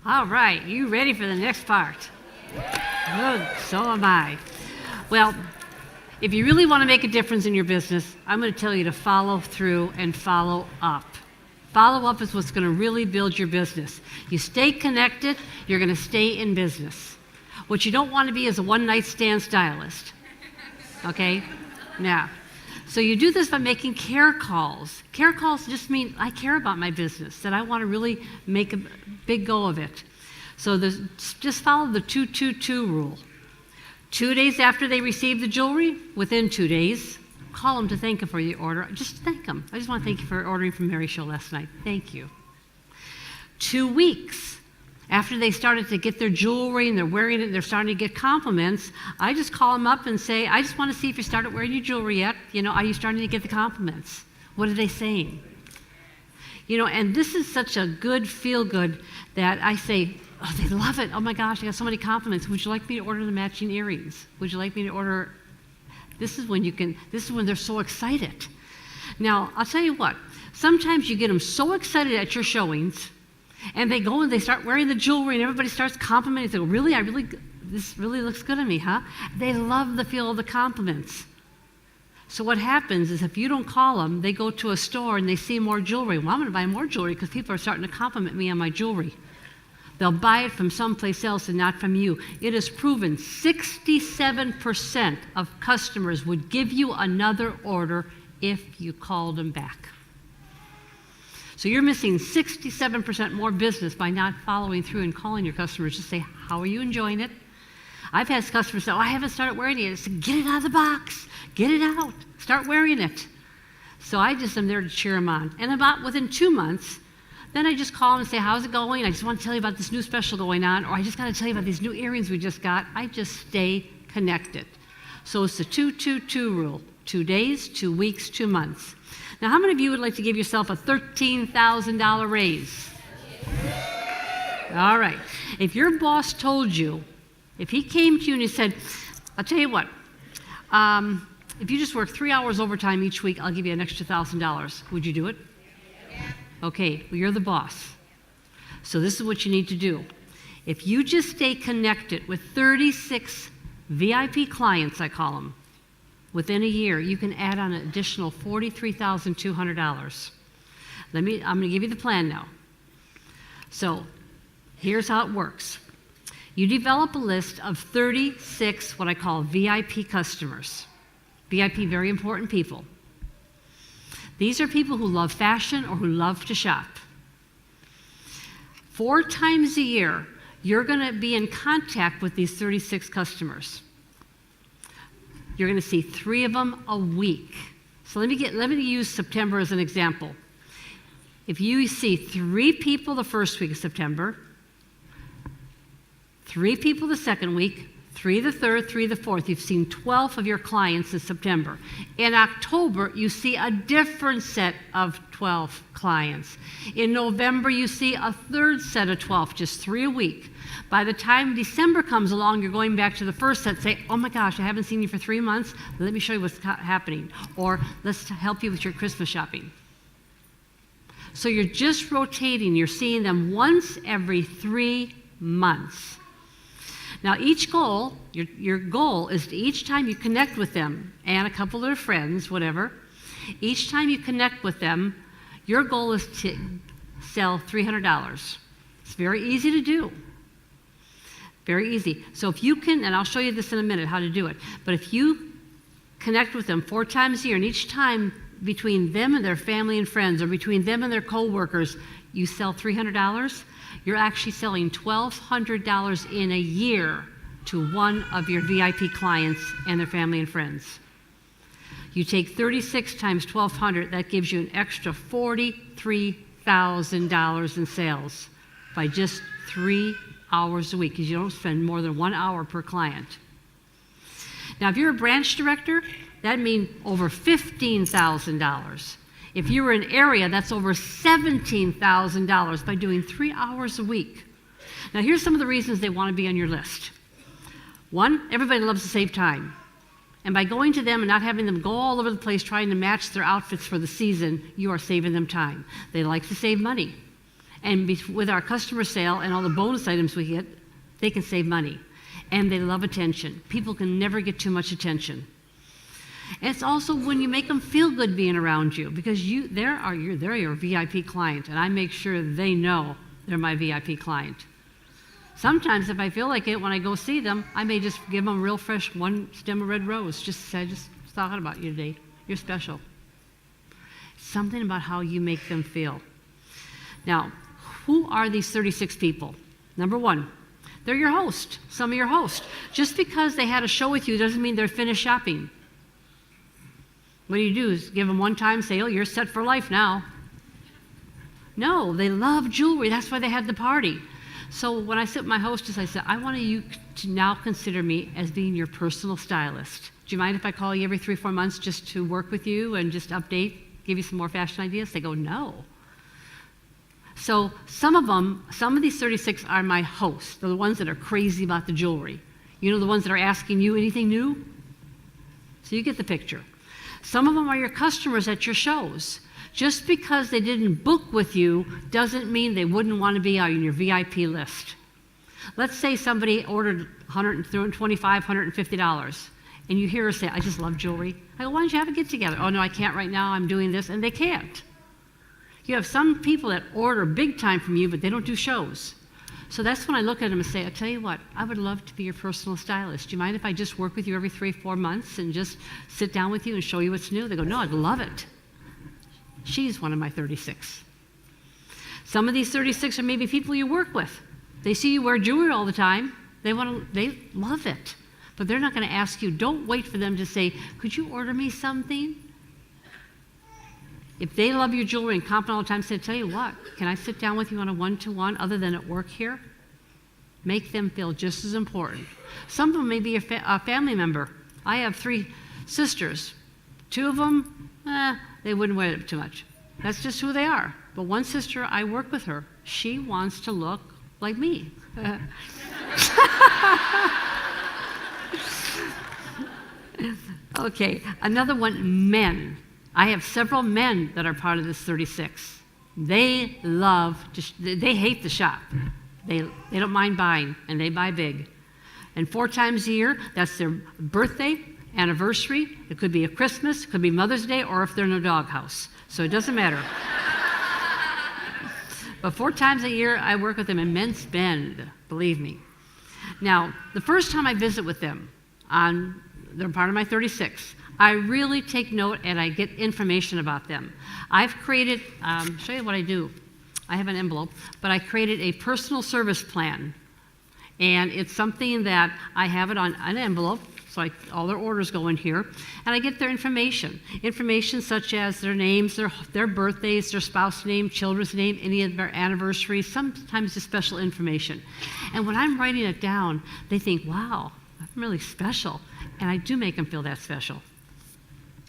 All right, you ready for the next part? Good, so am I. Well, if you really want to make a difference in your business, I'm going to tell you to follow through and follow up. Follow up is what's going to really build your business. You stay connected, you're going to stay in business. What you don't want to be is a one-night stand stylist. Okay? Now, so you do this by making care calls. Care calls just mean I care about my business, that I want to really make a big go of it. So just follow the 2-2-2 rule. 2 days after they receive the jewelry, within 2 days, call them to thank them for your order. Just thank them. I just want to thank you for ordering from Mary Show last night. Thank you. 2 weeks after they started to get their jewelry and they're wearing it and they're starting to get compliments, I just call them up and say, I just want to see if you started wearing your jewelry yet. Are you starting to get the compliments? What are they saying? And this is such a good feel-good that I say, oh, they love it. Oh my gosh, I got so many compliments. Would you like me to order the matching earrings? Would you like me to order? This is when they're so excited. Now, I'll tell you what, sometimes you get them so excited at your showings, and they go and they start wearing the jewelry, and everybody starts complimenting. They go, really? This really looks good on me, huh? They love the feel of the compliments. So what happens is if you don't call them, they go to a store and they see more jewelry. Well, I'm going to buy more jewelry because people are starting to compliment me on my jewelry. They'll buy it from someplace else and not from you. It is proven 67% of customers would give you another order if you called them back. So you're missing 67% more business by not following through and calling your customers to say, how are you enjoying it? I've had customers say, oh, I haven't started wearing it. I said, get it out of the box. Get it out. Start wearing it. So I just am there to cheer them on. And about within 2 months, then I just call them and say, how's it going? I just want to tell you about this new special going on, or I just got to tell you about these new earrings we just got. I just stay connected. So it's the 2-2-2 rule. 2 days, 2 weeks, 2 months. Now, how many of you would like to give yourself a $13,000 raise? All right. If your boss told you, if he came to you and he said, I'll tell you what, if you just work 3 hours overtime each week, I'll give you an extra $1,000. Would you do it? Okay, well, you're the boss. So this is what you need to do. If you just stay connected with 36 VIP clients, I call them, within a year, you can add on an additional $43,200. I'm going to give you the plan now. So here's how it works. You develop a list of 36 what I call VIP customers. VIP, very important people. These are people who love fashion or who love to shop. 4 times a year, you're going to be in contact with these 36 customers. You're going to see 3 of them a week. So let me use September as an example. If you see 3 people the first week of September, 3 people the second week, 3 the third, 3 the fourth. You've seen 12 of your clients in September. In October, you see a different set of 12 clients. In November, you see a third set of 12, just 3 a week. By the time December comes along, you're going back to the first set, say, oh my gosh, I haven't seen you for 3 months. Let me show you what's happening. Or let's help you with your Christmas shopping. So you're just rotating. You're seeing them once every 3 months. Now, each goal, your goal is to each time you connect with them, and a couple of their friends, whatever, each time you connect with them, your goal is to sell $300. It's very easy to do. Very easy. So if you can, and I'll show you this in a minute, how to do it, but if you connect with them 4 times a year, and each time between them and their family and friends, or between them and their coworkers, you sell $300, you're actually selling $1,200 in a year to one of your VIP clients and their family and friends. You take 36 times 1,200, that gives you an extra $43,000 in sales by just 3 hours a week, because you don't spend more than 1 hour per client. Now, if you're a branch director, that means over $15,000. If you were in an area, that's over $17,000 by doing 3 hours a week. Now, here's some of the reasons they want to be on your list. 1, everybody loves to save time. And by going to them and not having them go all over the place trying to match their outfits for the season, you are saving them time. They like to save money. And with our customer sale and all the bonus items we get, they can save money. And they love attention. People can never get too much attention. And it's also when you make them feel good being around you, because they're your VIP client, and I make sure they know they're my VIP client. Sometimes if I feel like it, when I go see them, I may just give them a real fresh one stem of red rose. I just thought about you today. You're special. Something about how you make them feel. Now, who are these 36 people? Number one, they're your host, some of your hosts. Just because they had a show with you doesn't mean they're finished shopping. What do you do is give them one-time sale, you're set for life now. No, they love jewelry. That's why they had the party. So when I sit with my hostess, I said, I want you to now consider me as being your personal stylist. Do you mind if I call you every 3-4 months just to work with you and just update, give you some more fashion ideas? They go, no. So some of these 36 are my hosts. They're the ones that are crazy about the jewelry. You know, the ones that are asking you anything new? So you get the picture. Some of them are your customers at your shows. Just because they didn't book with you doesn't mean they wouldn't want to be on your VIP list. Let's say somebody ordered $125, $150, and you hear her say, I just love jewelry. I go, why don't you have a get-together? Oh, no, I can't right now. I'm doing this. And they can't. You have some people that order big time from you, but they don't do shows. So that's when I look at them and say, I'll tell you what, I would love to be your personal stylist. Do you mind if I just work with you every 3-4 months and just sit down with you and show you what's new? They go, no, I'd love it. She's one of my 36. Some of these 36 are maybe people you work with. They see you wear jewelry all the time. They love it. But they're not going to ask you. Don't wait for them to say, could you order me something? If they love your jewelry and compliment all the time, say, tell you what, can I sit down with you on a one-to-one other than at work here? Make them feel just as important. Some of them may be a family member. I have 3 sisters. 2 of them, they wouldn't wear it too much. That's just who they are. But one sister, I work with her. She wants to look like me. Okay, another one, men. I have several men that are part of this 36. They hate to shop. They don't mind buying, and they buy big. And 4 times a year, that's their birthday, anniversary. It could be a Christmas, it could be Mother's Day, or if they're in a doghouse. So it doesn't matter. But 4 times a year, I work with them, and men spend, believe me. Now, the first time I visit with them, they're part of my 36, I really take note and I get information about them. I've created, show you what I do. I have an envelope, but I created a personal service plan. And it's something that I have it on an envelope, so all their orders go in here, and I get their information. Information such as their names, their birthdays, their spouse name, children's name, any of their anniversaries, sometimes just special information. And when I'm writing it down, they think, wow, I'm really special. And I do make them feel that special.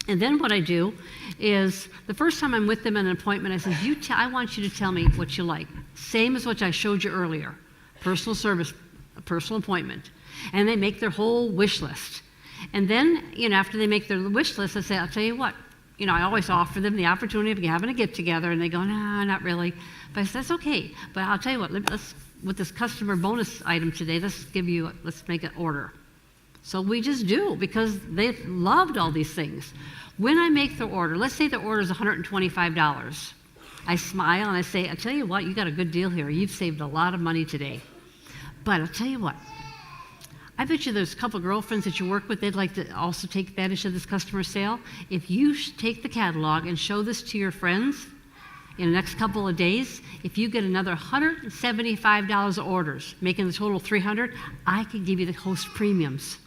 And then what I do is, the first time I'm with them in an appointment, I say, I want you to tell me what you like. Same as what I showed you earlier, personal service, a personal appointment. And they make their whole wish list. And then, after they make their wish list, I say, I'll tell you what, I always offer them the opportunity of having a get-together, and they go, no, not really. But I said, that's okay. But I'll tell you what, with this customer bonus item today, let's make an order. So we just do, because they loved all these things. When I make the order, let's say the order is $125. I smile and I say, I'll tell you what, you got a good deal here. You've saved a lot of money today. But I'll tell you what, I bet you there's a couple of girlfriends that you work with, they'd like to also take advantage of this customer sale. If you take the catalog and show this to your friends in the next couple of days, if you get another $175 of orders, making the total $300, I can give you the host premiums.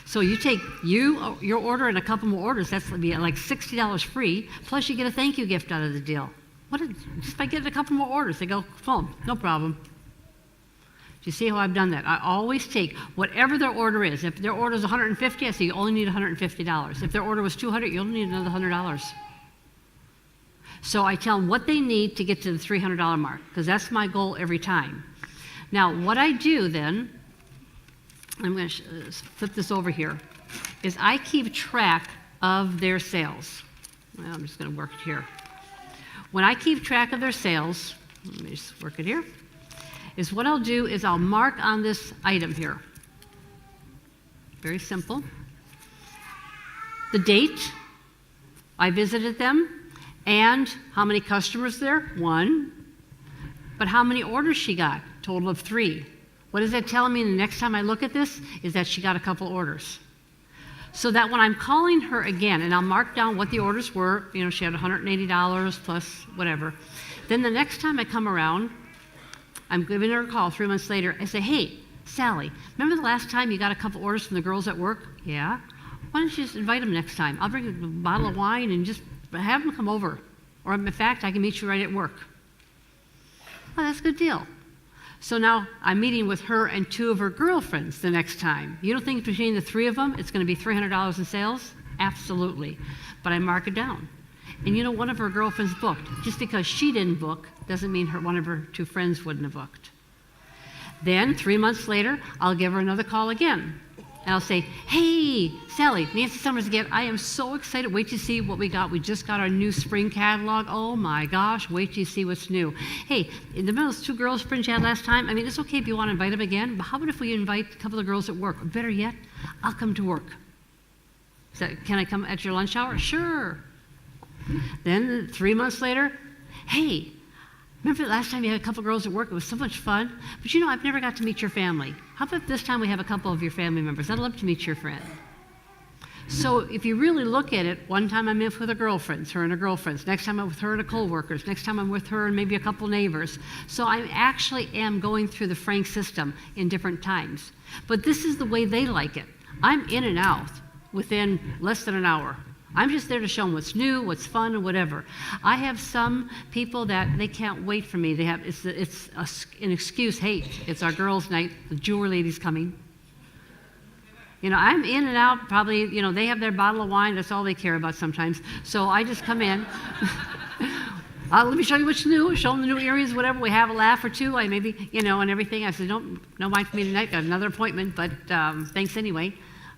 So you take your order and a couple more orders, that's going to be like $60 free, plus you get a thank you gift out of the deal. Just by getting a couple more orders, they go, oh, no problem. Do you see how I've done that? I always take whatever their order is. If their order is $150, I say you only need $150. If their order was $200, you only need another $100. So I tell them what they need to get to the $300 mark, because that's my goal every time. Now, what I do then, I'm going to flip this over here, is I keep track of their sales. Well, I'm just going to work it here. When I keep track of their sales, let me just work it here, is what I'll do is I'll mark on this item here. Very simple. The date I visited them and how many customers there? 1. But how many orders she got? Total of 3. What is that telling me the next time I look at this? Is that she got a couple orders. So that when I'm calling her again, and I'll mark down what the orders were, she had $180 plus whatever. Then the next time I come around, I'm giving her a call 3 months later. I say, hey, Sally, remember the last time you got a couple orders from the girls at work? Yeah. Why don't you just invite them next time? I'll bring a bottle of wine and just have them come over. Or in fact, I can meet you right at work. Well, that's a good deal. So now I'm meeting with her and 2 of her girlfriends the next time. You don't think between the 3 of them it's going to be $300 in sales? Absolutely. But I mark it down. And one of her girlfriends booked. Just because she didn't book doesn't mean one of her 2 friends wouldn't have booked. Then 3 months later, I'll give her another call again. And I'll say, hey, Sally, Nancy Summers again. I am so excited. Wait to see what we got. We just got our new spring catalog. Oh my gosh, wait till you see what's new. Hey, in the middle of those 2 girlfriends you had last time, it's okay if you want to invite them again, but how about if we invite a couple of girls at work? Or better yet, I'll come to work. Can I come at your lunch hour? Sure. Then 3 months later, hey, remember the last time you had a couple of girls at work? It was so much fun. But I've never got to meet your family. How about this time we have a couple of your family members? I'd love to meet your friend. So if you really look at it, one time I'm in with her girlfriends, her and her girlfriends. Next time I'm with her and her co-workers. Next time I'm with her and maybe a couple neighbors. So I actually am going through the Frank system in different times. But this is the way they like it. I'm in and out within less than an hour. I'm just there to show them what's new, what's fun, and whatever. I have some people that they can't wait for me. It's an excuse. Hey, it's our girls' night. The jewelry lady's coming. I'm in and out. Probably, they have their bottle of wine. That's all they care about sometimes. So I just come in. Let me show you what's new. Show them the new earrings, whatever. We have a laugh or 2. I maybe, and everything. I said, no mind for me tonight. Got another appointment, but thanks anyway.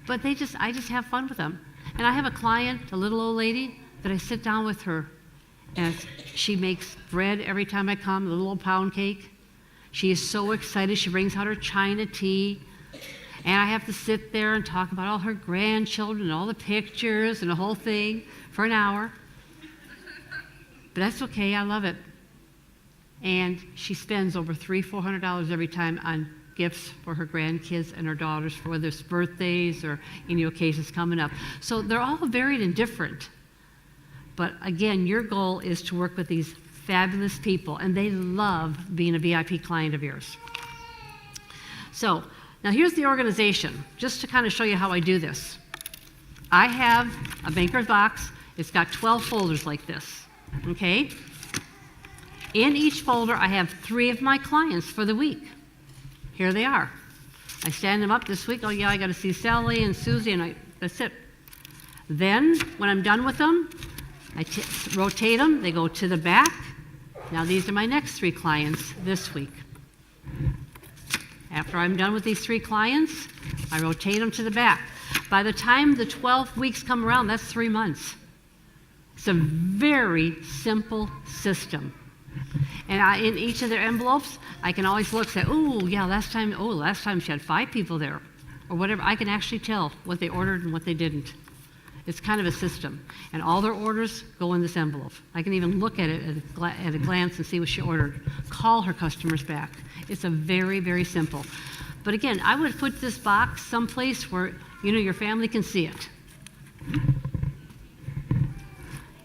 But I just have fun with them. And I have a client, a little old lady, that I sit down with her, and she makes bread every time I come, a little old pound cake. She is so excited. She brings out her China tea, and I have to sit there and talk about all her grandchildren and all the pictures and the whole thing for an hour. But that's okay. I love it. And she spends over $300-400 every time on gifts for her grandkids and her daughters, for whether it's birthdays or any occasions coming up. So they're all varied and different. But again, your goal is to work with these fabulous people, and they love being a VIP client of yours. So now here's the organization, just to kind of show you how I do this. I have a banker's box. It's got 12 folders like this, okay? In each folder, I have 3 of my clients for the week. Here they are. I stand them up this week. Oh, yeah, I got to see Sally and Susie, and that's it. Then, when I'm done with them, I rotate them. They go to the back. Now, these are my next 3 clients this week. After I'm done with these 3 clients, I rotate them to the back. By the time the 12 weeks come around, that's 3 months. It's a very simple system. And in each of their envelopes, I can always look and say, oh, yeah, last time she had 5 people there, or whatever. I can actually tell what they ordered and what they didn't. It's kind of a system. And all their orders go in this envelope. I can even look at it at a glance and see what she ordered. Call her customers back. It's a very, very simple. But again, I would put this box someplace where, your family can see it.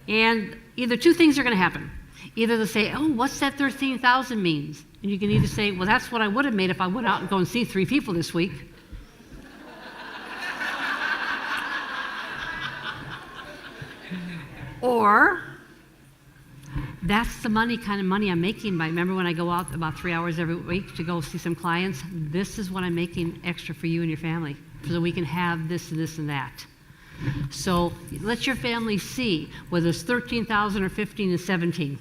And either 2 things are going to happen. Either they'll say, oh, what's that 13,000 means? And you can either say, well, that's what I would have made if I went out and go and see 3 people this week. Or, that's the kind of money I'm making by, remember when I go out about 3 hours every week to go see some clients? This is what I'm making extra for you and your family, so we can have this and this and that. So let your family see whether it's 13,000 or 15 and 17.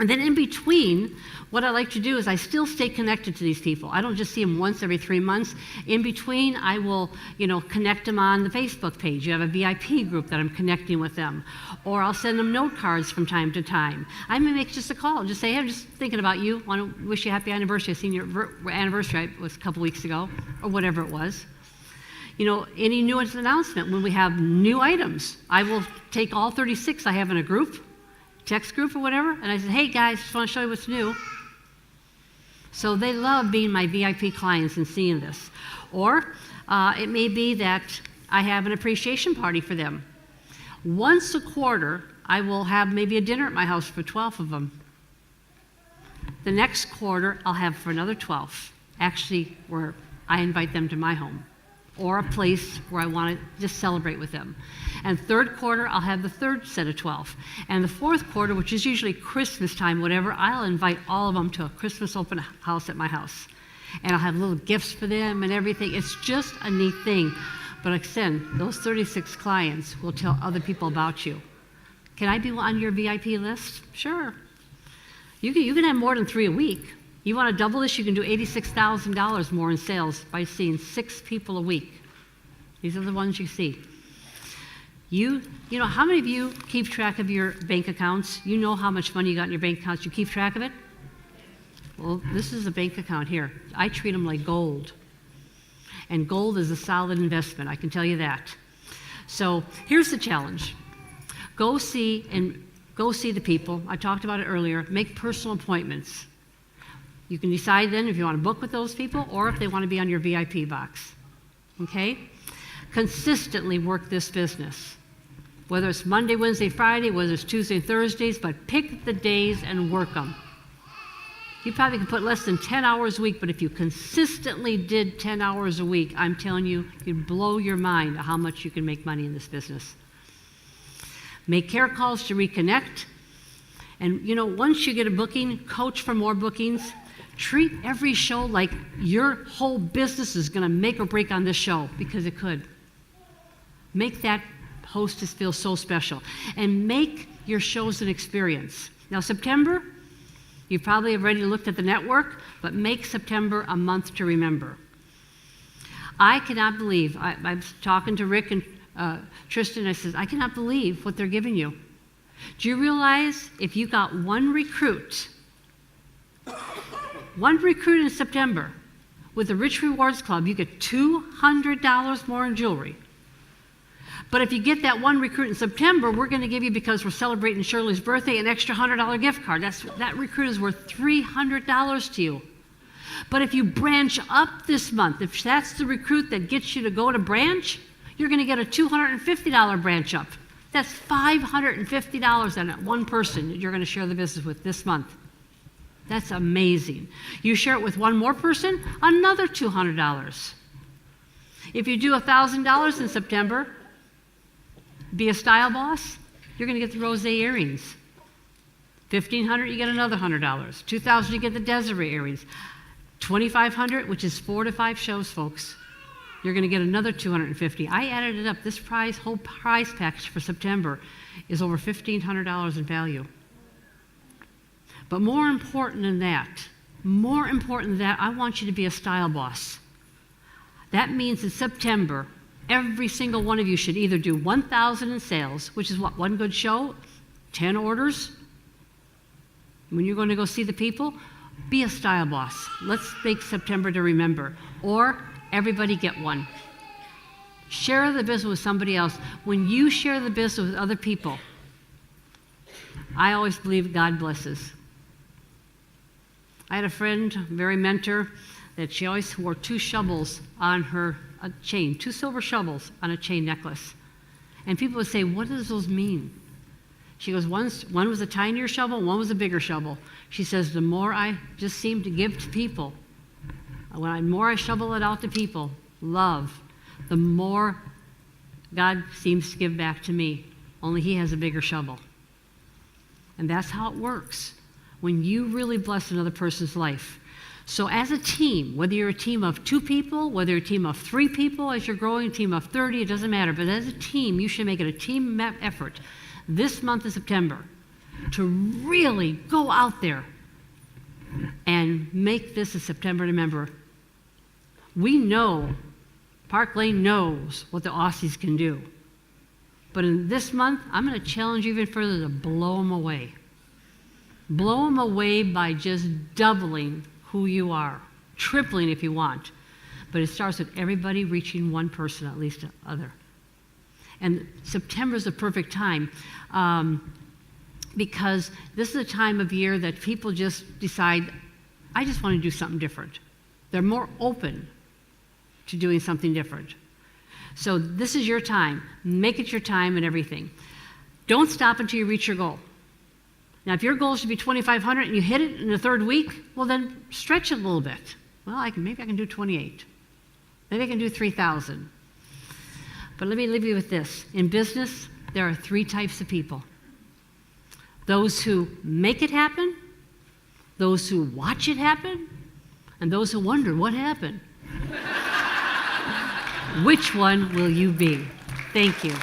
And then in between, what I like to do is I still stay connected to these people. I don't just see them once every 3 months. In between, I will, connect them on the Facebook page. You have a VIP group that I'm connecting with them. Or I'll send them note cards from time to time. I may make just a call, just say, hey, I'm just thinking about you. Want to wish you a happy anniversary. I seen your anniversary, it was a couple weeks ago, or whatever it was. Any new announcement, when we have new items, I will take all 36 I have in a group, text group or whatever, and I said, hey guys, just want to show you what's new. So they love being my VIP clients and seeing this. Or it may be that I have an appreciation party for them. Once a quarter, I will have maybe a dinner at my house for 12 of them. The next quarter, I'll have for another 12, actually where I invite them to my home, or a place where I want to just celebrate with them. And third quarter, I'll have the third set of 12. And the fourth quarter, which is usually Christmas time, whatever, I'll invite all of them to a Christmas open house at my house. And I'll have little gifts for them and everything. It's just a neat thing. But like I said, those 36 clients will tell other people about you. Can I be on your VIP list? Sure. You can have more than 3 a week. You want to double this, you can do $86,000 more in sales by seeing 6 people a week. These are the ones you see. How many of you keep track of your bank accounts? You know how much money you got in your bank accounts. You keep track of it? Well, this is a bank account here. I treat them like gold. And gold is a solid investment, I can tell you that. So here's the challenge. Go see the people. I talked about it earlier. Make personal appointments. You can decide then if you want to book with those people or if they want to be on your VIP box. Okay? Consistently work this business. Whether it's Monday, Wednesday, Friday, whether it's Tuesday, Thursdays, but pick the days and work them. You probably can put less than 10 hours a week, but if you consistently did 10 hours a week, I'm telling you, you'd blow your mind at how much you can make money in this business. Make care calls to reconnect. And once you get a booking, coach for more bookings. Treat every show like your whole business is going to make or break on this show, because it could. Make that hostess feel so special. And make your shows an experience. Now, September, you probably have already looked at the network, but make September a month to remember. I cannot believe, I was talking to Rick and Tristan, I said, I cannot believe what they're giving you. Do you realize if you got one recruit in September with the Rich Rewards Club, you get $200 more in jewelry. But if you get that one recruit in September, we're going to give you, because we're celebrating Shirley's birthday, an extra $100 gift card. That recruit is worth $300 to you. But if you branch up this month, if that's the recruit that gets you to go to branch, you're going to get a $250 branch up. That's $550 on one person that you're going to share the business with this month. That's amazing. You share it with one more person, another $200. If you do $1,000 in September, be a style boss, you're going to get the rose earrings. $1,500, you get another $100. $2,000, you get the Desiree earrings. $2,500, which is 4 to 5 shows, folks, you're going to get another $250. I added it up. This whole prize package for September is over $1,500 in value. But more important than that, I want you to be a style boss. That means in September, every single one of you should either do 1,000 in sales, which is what, one good show, 10 orders. When you're going to go see the people, be a style boss. Let's make September to remember. Or everybody get one. Share the business with somebody else. When you share the business with other people, I always believe God blesses. I had a friend, very mentor, that she always wore 2 shovels on her chain, 2 silver shovels on a chain necklace. And people would say, what does those mean? She goes, one was a tinier shovel, one was a bigger shovel. She says, the more I just seem to give to people, the more I shovel it out to people, love, the more God seems to give back to me. Only He has a bigger shovel. And that's how it works when you really bless another person's life. So as a team, whether you're a team of 2 people, whether you're a team of 3 people, as you're growing, a team of 30, it doesn't matter. But as a team, you should make it a team effort this month of September to really go out there and make this a September to remember. We know, Park Lane knows what the Aussies can do. But in this month, I'm going to challenge you even further to blow them away. Blow them away by just doubling who you are, tripling if you want. But it starts with everybody reaching one person, at least other. And September is the perfect time because this is a time of year that people just decide, I just want to do something different. They're more open to doing something different. So this is your time. Make it your time and everything. Don't stop until you reach your goal. Now, if your goal should be 2,500 and you hit it in the third week, well, then stretch it a little bit. Well, maybe I can do 28. Maybe I can do 3,000. But let me leave you with this. In business, there are 3 types of people. Those who make it happen, those who watch it happen, and those who wonder what happened. Which one will you be? Thank you.